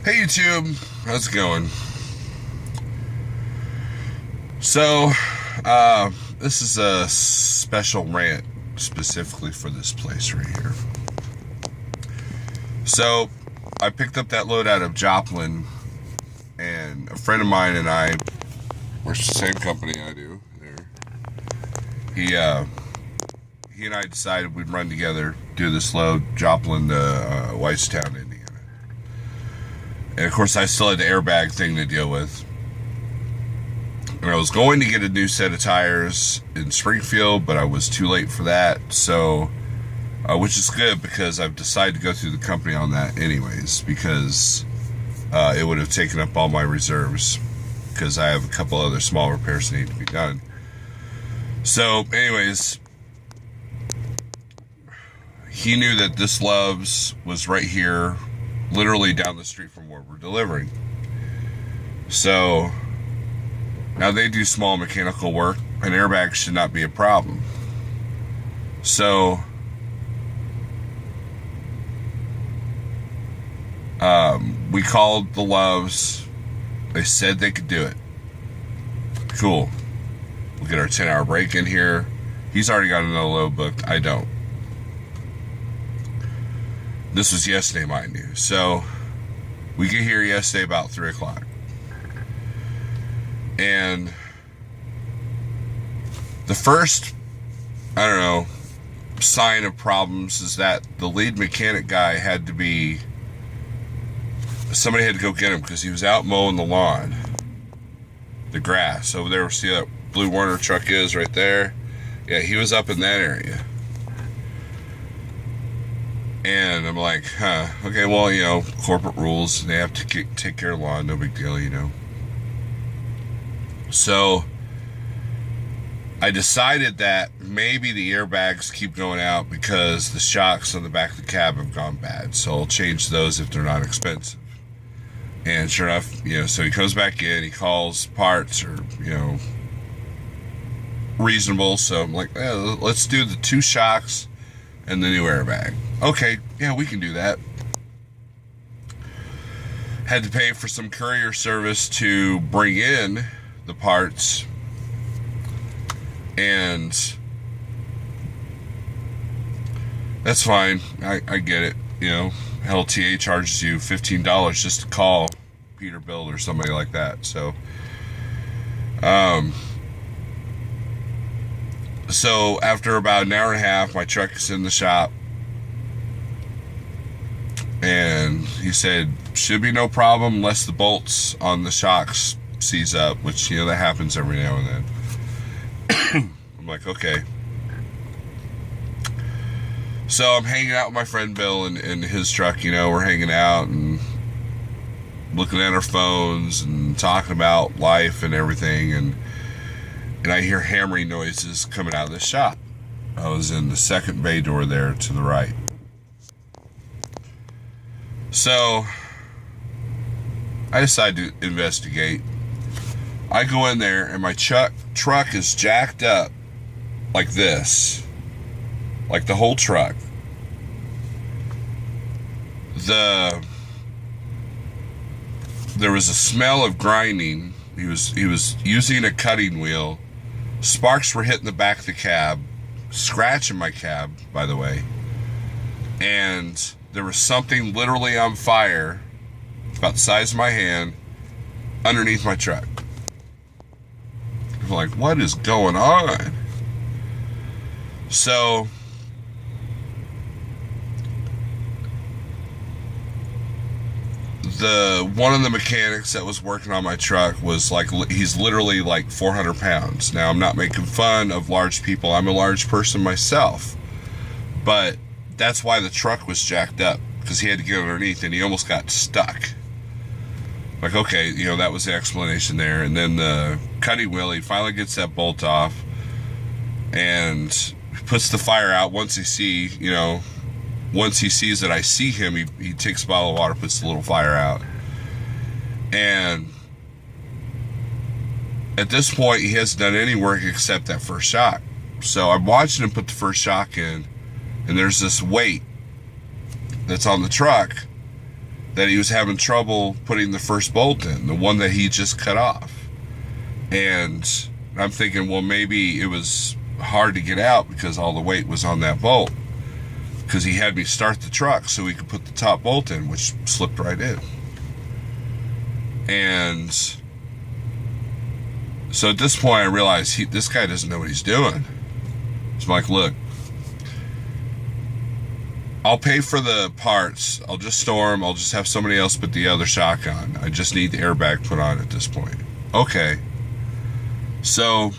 Hey YouTube, how's it going? So, this is a special rant specifically for this place right here. So, I picked up that load out of Joplin, and a friend of mine and I, works the same company I do there. He and I decided we'd run together, do this load, Joplin to Whitestown, Indiana. And of course, I still had the airbag thing to deal with. And I was going to get a new set of tires in Springfield, but I was too late for that. So, which is good because I've decided to go through the company on that anyways, because it would have taken up all my reserves, because I have a couple other small repairs that need to be done. So, anyways, he knew that this Love's was right here, literally down the street from where we're delivering. So now they do small mechanical work, and airbags should not be a problem. So we called the Loves. They said they could do it. Cool. We'll get our 10-hour break in here. He's already got another load booked. I don't. This was yesterday, mind you. So we get here yesterday about 3 o'clock. And the first, I don't know, sign of problems is that the lead mechanic guy had to be, somebody had to go get him because he was out mowing the lawn, the grass over there. See that blue Warner truck is right there? Yeah, he was up in that area. And I'm like, okay, well, you know, corporate rules, they have to take care of the lawn, no big deal, you know. So I decided that maybe the airbags keep going out because the shocks on the back of the cab have gone bad. So I'll change those if they're not expensive. And sure enough, you know, so he comes back in, he calls parts or, you know, reasonable. So I'm like, let's do the 2 shocks and the new airbag. Okay, yeah, we can do that. Had to pay for some courier service to bring in the parts, and that's fine. I get it. You know, LTA charges you $15 just to call Peterbilt or somebody like that. So, so after about an hour and a half, my truck is in the shop, and he said, should be no problem unless the bolts on the shocks seize up, which, you know, that happens every now and then. I'm like, okay. So I'm hanging out with my friend Bill in his truck, you know, we're hanging out and looking at our phones and talking about life and everything, and I hear hammering noises coming out of the shop. I was in the second bay door there to the right. So I decide to investigate. I go in there, and my truck is jacked up like this, like the whole truck. There was a smell of grinding. He was using a cutting wheel. Sparks were hitting the back of the cab, scratching my cab, by the way. And there was something literally on fire, about the size of my hand, underneath my truck. I'm like, what is going on? So one of the mechanics that was working on my truck was like, he's literally like 400 pounds. Now, I'm not making fun of large people. I'm a large person myself. But that's why the truck was jacked up, because he had to get underneath and he almost got stuck. Like, okay, you know, that was the explanation there. And then the cutting wheel, he finally gets that bolt off and puts the fire out. Once he sees that I see him, he takes a bottle of water, puts the little fire out. And at this point, he hasn't done any work except that first shock. So I'm watching him put the first shock in, and there's this weight that's on the truck that he was having trouble putting the first bolt in, the one that he just cut off. And I'm thinking, well, maybe it was hard to get out because all the weight was on that bolt, because he had me start the truck so he could put the top bolt in, which slipped right in. And so at this point I realized this guy doesn't know what he's doing. So I'm like, look, I'll pay for the parts, I'll just store them, I'll just have somebody else put the other shock on. I just need the airbag put on at this point. Okay. So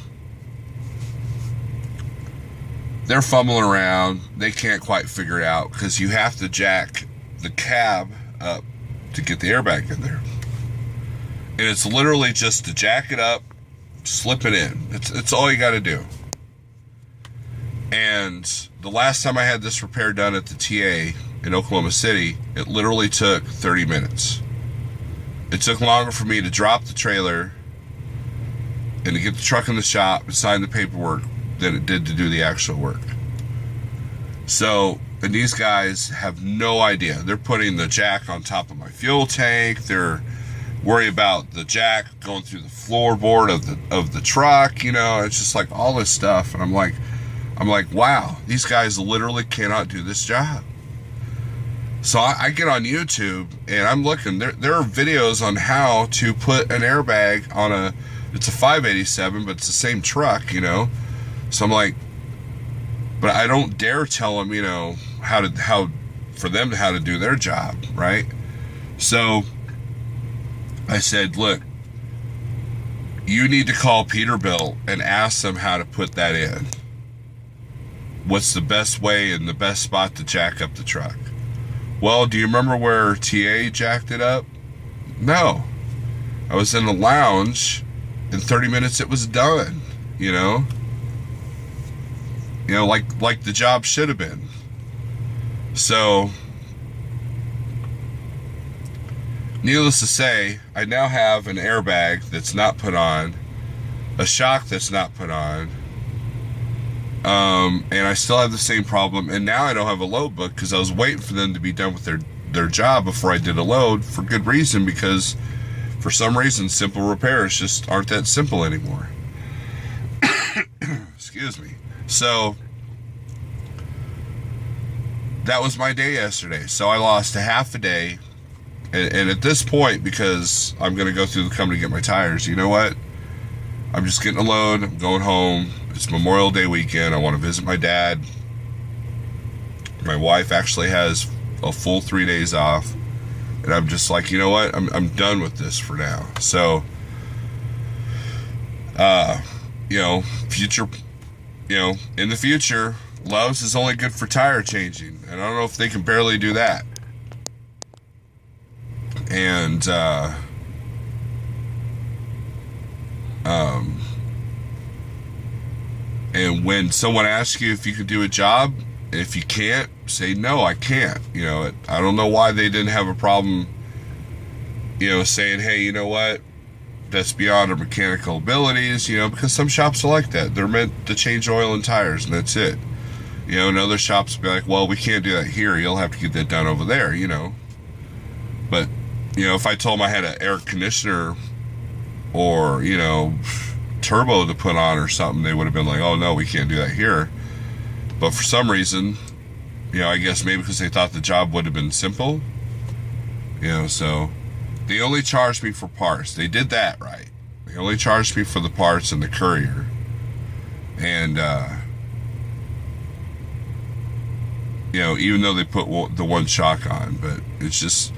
they're fumbling around. They can't quite figure it out because you have to jack the cab up to get the airbag in there. And it's literally just to jack it up, slip it in. It's all you got to do. And the last time I had this repair done at the TA in Oklahoma City, it literally took 30 minutes. It took longer for me to drop the trailer and to get the truck in the shop and sign the paperwork than it did to do the actual work. So, and these guys have no idea. They're putting the jack on top of my fuel tank. They're worried about the jack going through the floorboard of the truck. You know, it's just like all this stuff. And I'm like, wow, these guys literally cannot do this job. So I get on YouTube and I'm looking. There are videos on how to put an airbag on it's a 587, but it's the same truck, you know. So I'm like, but I don't dare tell them, you know, how to do their job, right? So I said, look, you need to call Peterbilt and ask them how to put that in. What's the best way and the best spot to jack up the truck? Well, do you remember where TA jacked it up? No. I was in the lounge. In 30 minutes it was done, you know? You know, like the job should have been. So, needless to say, I now have an airbag that's not put on, a shock that's not put on, and I still have the same problem, and now I don't have a load book because I was waiting for them to be done with their job before I did a load, for good reason, because for some reason simple repairs just aren't that simple anymore. Excuse me. So that was my day yesterday. So I lost a half a day, and at this point, because I'm going to go through the company to get my tires, you know what? I'm just getting a load. I'm going home. It's Memorial Day weekend. I want to visit my dad. My wife actually has a full 3 days off. And I'm just like, you know what? I'm done with this for now. So, you know, in the future, Love's is only good for tire changing. And I don't know if they can barely do that. And, and when someone asks you if you can do a job, if you can't, say, no, I can't. You know, I don't know why they didn't have a problem, you know, saying, hey, you know what, that's beyond our mechanical abilities, you know, because some shops are like that. They're meant to change oil and tires, and that's it. You know, and other shops will be like, well, we can't do that here. You'll have to get that done over there, you know. But, you know, if I told them I had an air conditioner or, you know, turbo to put on or something, they would have been like, oh, no, we can't do that here. But for some reason, you know, I guess maybe because they thought the job would have been simple, you know, so they only charged me for parts. They did that right. They only charged me for the parts and the courier. And, you know, even though they put the one shock on, but it's just,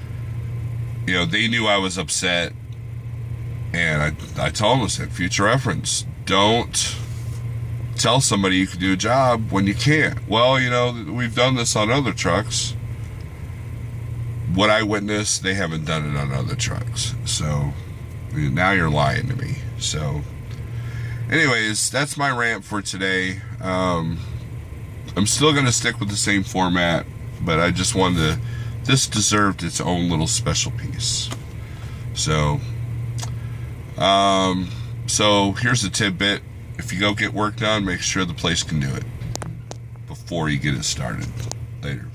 you know, they knew I was upset. And I told them, I said, future reference, don't tell somebody you can do a job when you can't. Well, you know, we've done this on other trucks. What I witnessed, they haven't done it on other trucks. So now you're lying to me. So anyways, that's my rant for today. I'm still going to stick with the same format, but I just wanted to, this deserved its own little special piece. So here's a tidbit. If you go get work done, make sure the place can do it before you get it started. Later.